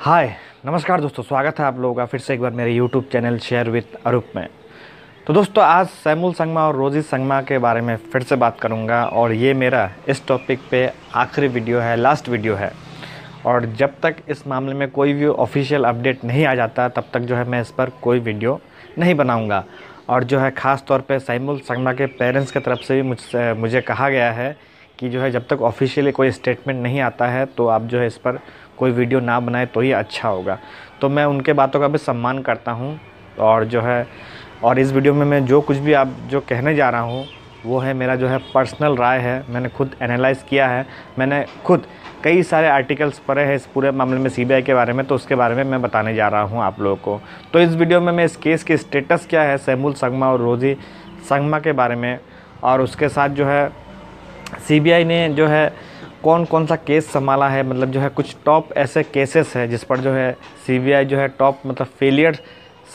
हाय नमस्कार दोस्तों, स्वागत है आप लोगों का फिर से एक बार मेरे यूट्यूब चैनल शेयर विद अरूप में। तो दोस्तों आज सैमुल संगमा और रोजी संगमा के बारे में फिर से बात करूंगा और ये मेरा इस टॉपिक पे आखिरी वीडियो है, लास्ट वीडियो है। और जब तक इस मामले में कोई भी ऑफिशियल अपडेट नहीं आ जाता तब तक जो है मैं इस पर कोई वीडियो नहीं बनाऊँगा। और जो है ख़ास तौर पर सैमुल संगमा के पेरेंट्स की तरफ से भी मुझे कहा गया है कि जो है जब तक ऑफिशियली कोई स्टेटमेंट नहीं आता है तो आप जो है इस पर कोई वीडियो ना बनाए तो ही अच्छा होगा। तो मैं उनके बातों का भी सम्मान करता हूँ और जो है इस वीडियो में मैं जो कुछ भी आप जो कहने जा रहा हूँ वो है मेरा जो है पर्सनल राय है। मैंने खुद एनालाइज़ किया है, मैंने खुद कई सारे आर्टिकल्स पढ़े हैं इस पूरे मामले में सीबीआई के बारे में, तो उसके बारे में मैं बताने जा रहा हूँ आप लोगों को। तो इस वीडियो में मैं इस केस की स्टेटस क्या है सैमुल संगमा और रोजी संगमा के बारे में, और उसके साथ जो है सीबीआई ने जो है कौन कौन सा केस संभाला है, मतलब जो है कुछ टॉप ऐसे केसेस है जिस पर जो है सीबीआई जो है टॉप मतलब फेलियर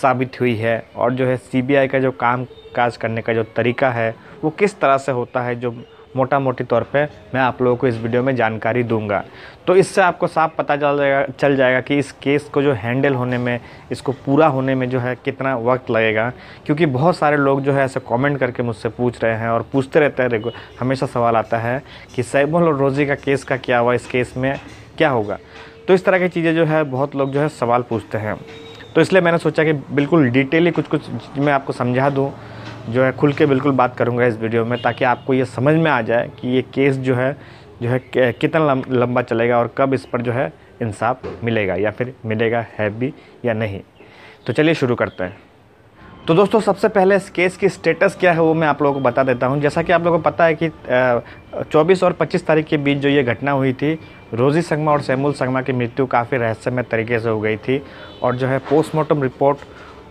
साबित हुई है, और जो है सीबीआई का जो काम काज करने का जो तरीका है वो किस तरह से होता है, जो मोटा मोटी तौर पे मैं आप लोगों को इस वीडियो में जानकारी दूंगा। तो इससे आपको साफ पता चल जाएगा कि इस केस को जो हैंडल होने में, इसको पूरा होने में जो है कितना वक्त लगेगा। क्योंकि बहुत सारे लोग जो है ऐसे कमेंट करके मुझसे पूछ रहे हैं और पूछते रहते हैं, हमेशा सवाल आता है कि सैमुल और रोजी का केस का क्या हुआ, इस केस में क्या होगा। तो इस तरह की चीज़ें जो है बहुत लोग जो है सवाल पूछते हैं। तो इसलिए मैंने सोचा कि बिल्कुल डिटेली कुछ मैं आपको समझा दूँ, जो है खुल के बिल्कुल बात करूंगा इस वीडियो में, ताकि आपको ये समझ में आ जाए कि ये केस जो है कितना लंबा चलेगा और कब इस पर जो है इंसाफ मिलेगा या फिर मिलेगा है भी या नहीं। तो चलिए शुरू करते हैं। तो दोस्तों सबसे पहले इस केस की स्टेटस क्या है वो मैं आप लोगों को बता देता हूँ। जैसा कि आप लोगों को पता है कि 24 और 25 तारीख के बीच जो ये घटना हुई थी, रोजी संगमा और सैमुल संगमा की मृत्यु काफ़ी रहस्यमय तरीके से हो गई थी। और जो है पोस्टमार्टम रिपोर्ट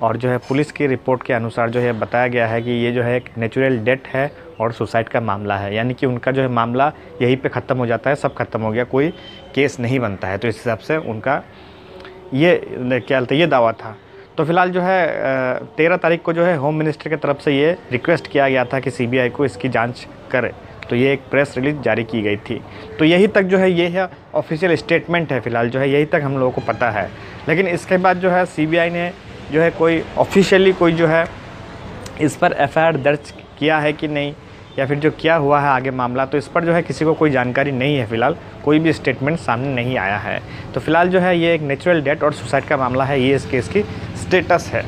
और जो है पुलिस की रिपोर्ट के अनुसार जो है बताया गया है कि ये जो है एक नेचुरल डेथ है और सुसाइड का मामला है, यानी कि उनका जो है मामला यहीं पे ख़त्म हो जाता है, सब खत्म हो गया, कोई केस नहीं बनता है। तो इस हिसाब से उनका ये क्या बोलते ये दावा था। तो फिलहाल जो है 13 तारीख को जो है होम मिनिस्टर की तरफ से ये रिक्वेस्ट किया गया था कि सीबीआई को इसकी जाँच करे, तो ये एक प्रेस रिलीज जारी की गई थी। तो यही तक जो है ये है ऑफिशियल स्टेटमेंट है, फ़िलहाल जो है यही तक हम लोगों को पता है। लेकिन इसके बाद जो है सीबीआई ने जो है कोई ऑफिशियली कोई जो है इस पर एफआईआर दर्ज किया है कि नहीं, या फिर जो क्या हुआ है आगे मामला, तो इस पर जो है किसी को कोई जानकारी नहीं है। फ़िलहाल कोई भी स्टेटमेंट सामने नहीं आया है। तो फिलहाल जो है ये एक नेचुरल डेथ और सुसाइड का मामला है, ये इस केस की स्टेटस है।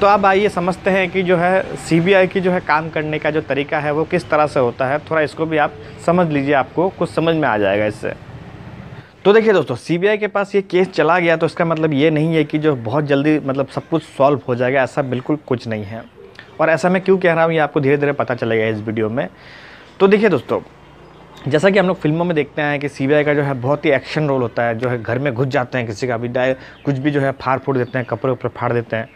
तो अब आइए समझते हैं कि जो है सीबीआई की जो है काम करने का जो तरीका है वो किस तरह से होता है। थोड़ा इसको भी आप समझ लीजिए, आपको कुछ समझ में आ जाएगा इससे। तो देखिए दोस्तों, सीबीआई के पास ये केस चला गया तो इसका मतलब ये नहीं है कि जो बहुत जल्दी मतलब सब कुछ सॉल्व हो जाएगा, ऐसा बिल्कुल कुछ नहीं है। और ऐसा मैं क्यों कह रहा हूँ ये आपको धीरे धीरे पता चलेगा इस वीडियो में। तो देखिए दोस्तों, जैसा कि हम लोग फिल्मों में देखते हैं कि सीबीआई का जो है बहुत ही एक्शन रोल होता है, जो है घर में घुस जाते हैं, किसी का भी कुछ भी जो है फाड़ फूड़ देते हैं, कपड़े उपड़े फाड़ देते हैं।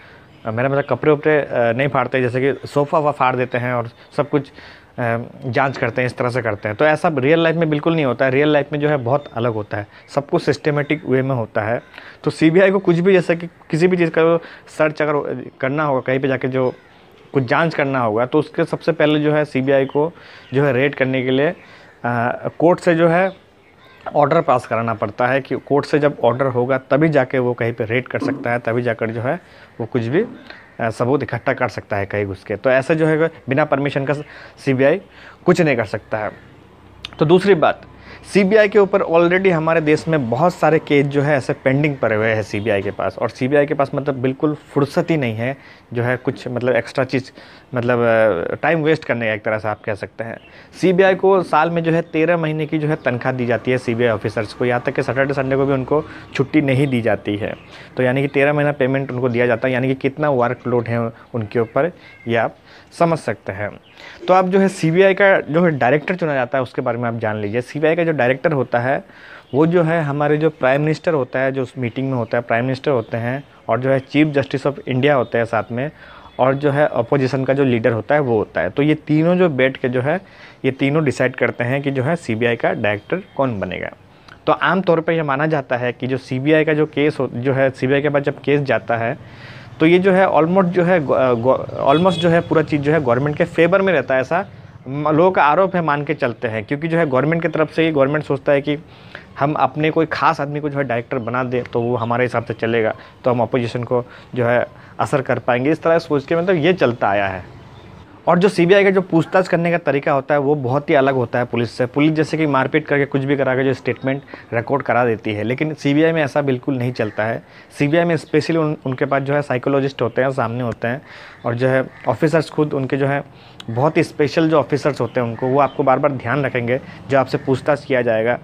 मेरा मतलब कपड़े उपड़े नहीं फाड़ते, जैसे कि सोफ़ा वफ़ा फाड़ देते हैं और सब कुछ जांच करते हैं, इस तरह से करते हैं। तो ऐसा रियल लाइफ में बिल्कुल नहीं होता है। रियल लाइफ में जो है बहुत अलग होता है, सब कुछ सिस्टमेटिक वे में होता है। तो सीबीआई को कुछ भी, जैसे कि किसी भी चीज़ का सर्च अगर करना होगा, कहीं पे जाके जो कुछ जांच करना होगा, तो उसके सबसे पहले जो है सीबीआई को जो है रेड करने के लिए कोर्ट से जो है ऑर्डर पास कराना पड़ता है। कि कोर्ट से जब ऑर्डर होगा तभी जाके वो कहीं पे रेड कर सकता है, तभी जाकर जो है वो कुछ भी सबूत इकट्ठा कर सकता है कहीं घुस के। तो ऐसे जो है बिना परमिशन का सीबीआई कुछ नहीं कर सकता है। तो दूसरी बात, सीबीआई के ऊपर ऑलरेडी हमारे देश में बहुत सारे केस जो है ऐसे पेंडिंग पड़े हुए हैं सीबीआई के पास, और सीबीआई के पास मतलब बिल्कुल फुर्सत ही नहीं है जो है कुछ मतलब एक्स्ट्रा चीज़, मतलब टाइम वेस्ट करने का एक तरह से आप कह सकते हैं। सीबीआई को साल में जो है 13 महीने की जो है तनख्वाह दी जाती है सीबीआई ऑफिसर्स को, यहाँ तक कि सैटरडे संडे को भी उनको छुट्टी नहीं दी जाती है। तो यानी कि 13 महीना पेमेंट उनको दिया जाता है, यानी कि कितना वर्कलोड है उनके ऊपर ये आप समझ सकते हैं। तो आप जो है सीबीआई का जो है डायरेक्टर चुना जाता है उसके बारे में आप जान लीजिए। सीबीआई का जो डायरेक्टर होता है वो जो है हमारे जो प्राइम मिनिस्टर होता है, जो उस मीटिंग में होता है, प्राइम मिनिस्टर होते हैं, और जो है चीफ जस्टिस ऑफ इंडिया होते हैं साथ में, और जो है अपोजिशन का जो लीडर होता है वो होता है। तो ये तीनों जो बैठ के जो है ये तीनों डिसाइड करते हैं कि जो है सीबीआई का डायरेक्टर कौन बनेगा। तो आमतौर पर यह माना जाता है कि जो सीबीआई का जो केस जो है सीबीआई के पास जब केस जाता है तो ये जो है ऑलमोस्ट जो है पूरा चीज़ जो है गवर्नमेंट के फेवर में रहता है, ऐसा लोगों का आरोप है मान के चलते हैं, क्योंकि जो है गवर्नमेंट की तरफ से ही गवर्नमेंट सोचता है कि हम अपने कोई खास आदमी को जो है डायरेक्टर बना दें तो वो हमारे हिसाब से चलेगा, तो हम अपोजिशन को जो है असर कर पाएंगे, इस तरह सोच के मतलब ये चलता आया है। और जो सीबीआई का जो पूछताछ करने का तरीका होता है वो बहुत ही अलग होता है पुलिस से। पुलिस जैसे कि मारपीट करके कुछ भी करा के जो स्टेटमेंट रिकॉर्ड करा देती है, लेकिन सीबीआई में ऐसा बिल्कुल नहीं चलता है। सीबीआई में स्पेशली उनके पास जो है साइकोलॉजिस्ट होते हैं, सामने होते हैं, और जो है ऑफिसर्स खुद उनके जो है बहुत ही स्पेशल जो ऑफिसर्स होते हैं उनको, वो आपको बार बार ध्यान रखेंगे जब आपसे पूछताछ किया जाएगा,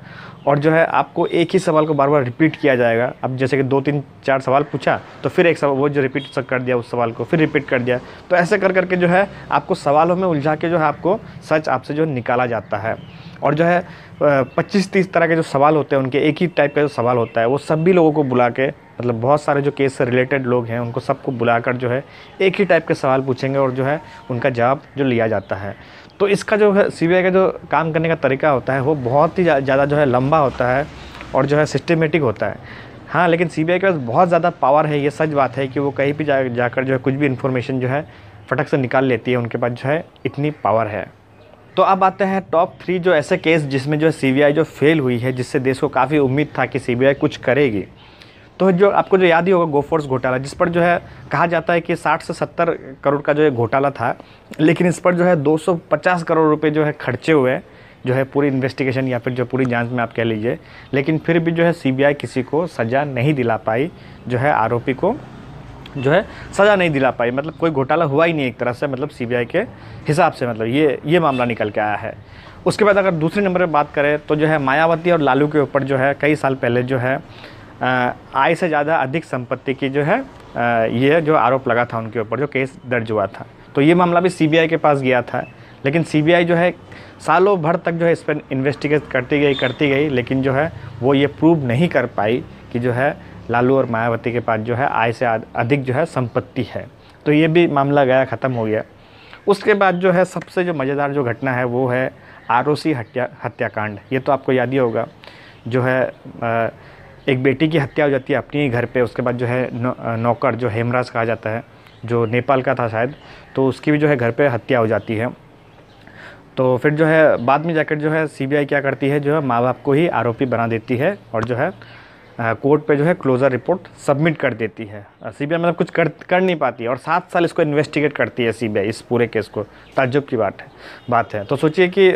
और जो है आपको एक ही सवाल को बार बार रिपीट किया जाएगा। अब जैसे कि 2-3-4 सवाल पूछा तो फिर एक सवाल वो जो रिपीट कर दिया, उस सवाल को फिर रिपीट कर दिया, तो ऐसे कर करके जो है आपको सवालों में उलझा के जो है आपको सच आपसे जो निकाला जाता है। और जो है 25-30 तरह के जो सवाल होते हैं उनके, एक ही टाइप का जो सवाल होता है, वो सभी लोगों को बुला के, मतलब बहुत सारे जो केस से रिलेटेड लोग हैं उनको सबको बुलाकर जो है एक ही टाइप के सवाल पूछेंगे और जो है उनका जवाब जो लिया जाता है। तो इसका जो है सीबीआई का जो काम करने का तरीका होता है वो बहुत ही ज़्यादा जो है लंबा होता है और जो है सिस्टमेटिक होता है। हाँ, लेकिन सीबीआई के पास बहुत ज़्यादा पावर है, ये सच बात है कि वो कहीं भी जाकर जो है कुछ भी इन्फॉर्मेशन जो है फटक से निकाल लेती है, उनके पास जो है इतनी पावर है। तो अब आते हैं टॉप 3 जो ऐसे केस जिसमें जो है सीबीआई जो फेल हुई है, जिससे देश को काफ़ी उम्मीद था कि सीबीआई कुछ करेगी। तो जो आपको जो याद ही होगा गोफोर्स घोटाला, जिस पर जो है कहा जाता है कि 60 से 70 करोड़ का जो है घोटाला था, लेकिन इस पर जो है 250 करोड़ रुपए जो है खर्चे हुए जो है पूरी इन्वेस्टिगेशन या फिर जो पूरी जांच में आप कह लीजिए, लेकिन फिर भी जो है सीबीआई किसी को सज़ा नहीं दिला पाई, जो है आरोपी को जो है सज़ा नहीं दिला पाई, मतलब कोई घोटाला हुआ ही नहीं एक तरह से, मतलब सीबीआई के हिसाब से, मतलब ये मामला निकल के आया है। उसके बाद अगर दूसरे नंबर पर बात करें तो जो है मायावती और लालू के ऊपर जो है कई साल पहले जो है आय से ज़्यादा अधिक संपत्ति की जो है ये जो आरोप लगा था उनके ऊपर, जो केस दर्ज हुआ था, तो ये मामला भी सीबीआई के पास गया था। लेकिन सीबीआई जो है सालों भर तक जो है इस पर इन्वेस्टिगेट करती गई, लेकिन जो है वो ये प्रूव नहीं कर पाई कि जो है लालू और मायावती के पास जो है आय से अधिक जो है संपत्ति है। तो ये भी मामला गया, ख़त्म हो गया। उसके बाद जो है सबसे जो मज़ेदार जो घटना है वो है आरोसी हत्याकांड। ये तो आपको याद ही होगा, जो है एक बेटी की हत्या हो जाती है अपने ही घर पे, उसके बाद जो है नौकर जो हेमराज कहा जाता है, जो नेपाल का था शायद, तो उसकी भी जो है घर पे हत्या हो जाती है। तो फिर जो है बाद में जाकर जो है सीबीआई क्या करती है, जो है माँ बाप को ही आरोपी बना देती है और जो है कोर्ट पे जो है क्लोज़र रिपोर्ट सबमिट कर देती है। सीबीआई मतलब कुछ कर नहीं पाती है और 7 साल इसको इन्वेस्टिगेट करती है सीबीआई, इस पूरे केस को। ताज्जुब की बात है। तो सोचिए कि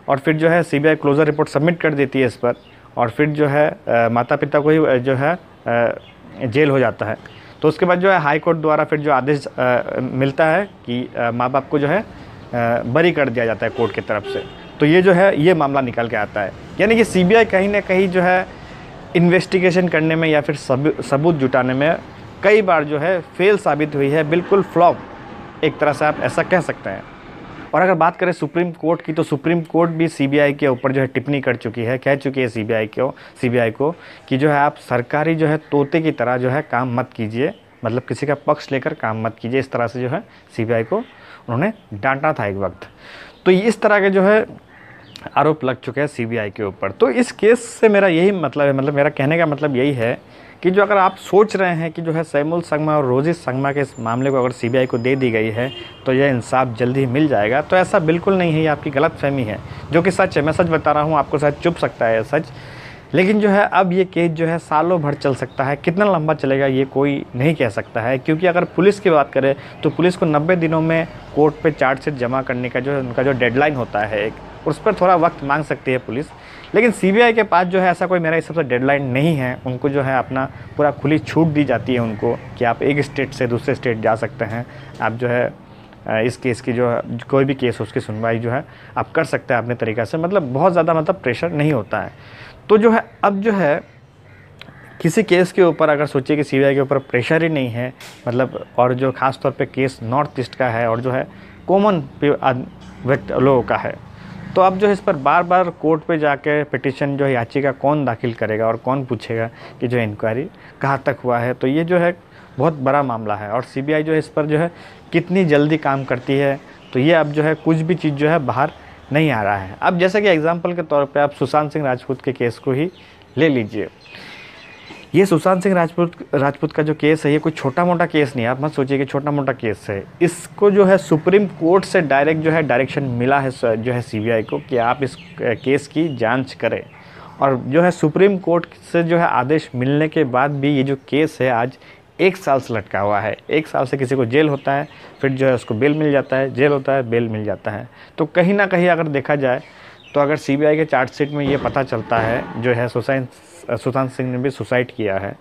और फिर जो है सीबीआई क्लोज़र रिपोर्ट सबमिट कर देती है इस पर, और फिर जो है माता पिता को ही जो है जेल हो जाता है। तो उसके बाद जो है हाई कोर्ट द्वारा फिर जो आदेश मिलता है कि माँ बाप को जो है बरी कर दिया जाता है कोर्ट की तरफ से। तो ये जो है ये मामला निकल के आता है, यानी कि सीबीआई कहीं ना कहीं जो है इन्वेस्टिगेशन करने में या फिर सबूत जुटाने में कई बार जो है फेल साबित हुई है, बिल्कुल फ्लॉप एक तरह से आप ऐसा कह सकते हैं। और अगर बात करें सुप्रीम कोर्ट की, तो सुप्रीम कोर्ट भी सीबीआई के ऊपर जो है टिप्पणी कर चुकी है, कह चुकी है सीबीआई को कि जो है आप सरकारी जो है तोते की तरह जो है काम मत कीजिए, मतलब किसी का पक्ष लेकर काम मत कीजिए। इस तरह से जो है सीबीआई को उन्होंने डांटा था एक वक्त। तो इस तरह के जो है आरोप लग चुके हैं सीबीआई के ऊपर। तो इस केस से मेरा यही मतलब है, मतलब मेरा कहने का मतलब यही है कि जो अगर आप सोच रहे हैं कि जो है सैमुअल संगमा और रोजी संगमा के इस मामले को अगर सीबीआई को दे दी गई है तो यह इंसाफ जल्द ही मिल जाएगा, तो ऐसा बिल्कुल नहीं है, ये आपकी गलतफहमी है, जो कि सच है। मैं सच बता रहा हूँ, आपको शायद चुभ सकता है सच, लेकिन जो है अब ये केस जो है सालों भर चल सकता है। कितना लंबा चलेगा ये कोई नहीं कह सकता है, क्योंकि अगर पुलिस की बात करें तो पुलिस को 90 दिनों में कोर्ट पे चार्जशीट जमा करने का जो है उनका जो डेडलाइन होता है एक, उस पर थोड़ा वक्त मांग सकती है पुलिस। लेकिन सीबीआई के पास जो है ऐसा कोई मेरा हिसाब से डेडलाइन नहीं है। उनको जो है अपना पूरा खुली छूट दी जाती है उनको कि आप एक स्टेट से दूसरे स्टेट जा सकते हैं, आप जो है इस केस की जो है कोई भी केस हो उसकी सुनवाई जो है आप कर सकते हैं अपने तरीक़े से, मतलब बहुत ज़्यादा मतलब प्रेशर नहीं होता है। तो जो है अब जो है किसी केस के ऊपर अगर सोचिए कि सीबीआई के ऊपर प्रेशर ही नहीं है, मतलब और जो ख़ास तौर पे केस नॉर्थ ईस्ट का है और जो है कॉमन व्यक्ति लोगों का है, तो अब जो है इस पर बार बार कोर्ट पे जाके पिटीशन जो है याचिका कौन दाखिल करेगा और कौन पूछेगा कि जो इंक्वायरी कहाँ तक हुआ है। तो ये जो है बहुत बड़ा मामला है और सीबीआई जो है इस पर जो है कितनी जल्दी काम करती है, तो ये अब जो है कुछ भी चीज़ जो है बाहर नहीं आ रहा है। अब जैसे कि एग्जांपल के तौर पे आप सुशांत सिंह राजपूत के केस को ही ले लीजिए। ये सुशांत सिंह राजपूत का जो केस है, ये कोई छोटा मोटा केस नहीं है। आप मत सोचिए कि छोटा मोटा केस है। इसको जो है सुप्रीम कोर्ट से डायरेक्ट जो है डायरेक्शन मिला है जो है सीबीआई को कि आप इस केस की जांच करें। और जो है सुप्रीम कोर्ट से जो है आदेश मिलने के बाद भी ये जो केस है आज 1 साल से लटका हुआ है। 1 साल से किसी को जेल होता है, फिर जो है उसको बेल मिल जाता है, जेल होता है, बेल मिल जाता है। तो कहीं ना कहीं अगर देखा जाए तो अगर सीबीआई के चार्जशीट में ये पता चलता है जो है सुशांत सिंह ने भी सुसाइड किया है,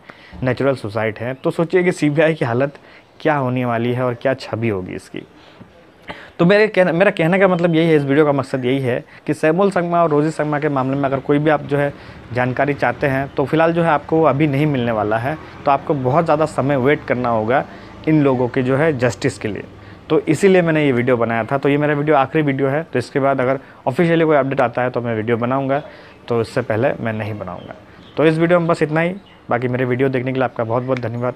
नेचुरल सुसाइड है, तो सोचिए कि सीबीआई की हालत क्या होने वाली है और क्या छवि होगी इसकी। तो मेरा कहने का मतलब यही है, इस वीडियो का मकसद यही है कि सैमुअल संगमा और रोजी संगमा के मामले में अगर कोई भी आप जो है जानकारी चाहते हैं तो फिलहाल जो है आपको अभी नहीं मिलने वाला है। तो आपको बहुत ज़्यादा समय वेट करना होगा इन लोगों के जो है जस्टिस के लिए। तो इसीलिए मैंने ये वीडियो बनाया था। तो ये मेरा वीडियो आखिरी वीडियो है। तो इसके बाद अगर ऑफिशियली कोई अपडेट आता है तो मैं वीडियो बनाऊँगा, तो इससे पहले मैं नहीं बनाऊँगा। तो इस वीडियो में बस इतना ही। बाकी मेरे वीडियो देखने के लिए आपका बहुत बहुत धन्यवाद।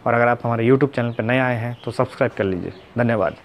और अगर आप हमारे YouTube चैनल पर नए आए हैं तो सब्सक्राइब कर लीजिए। धन्यवाद।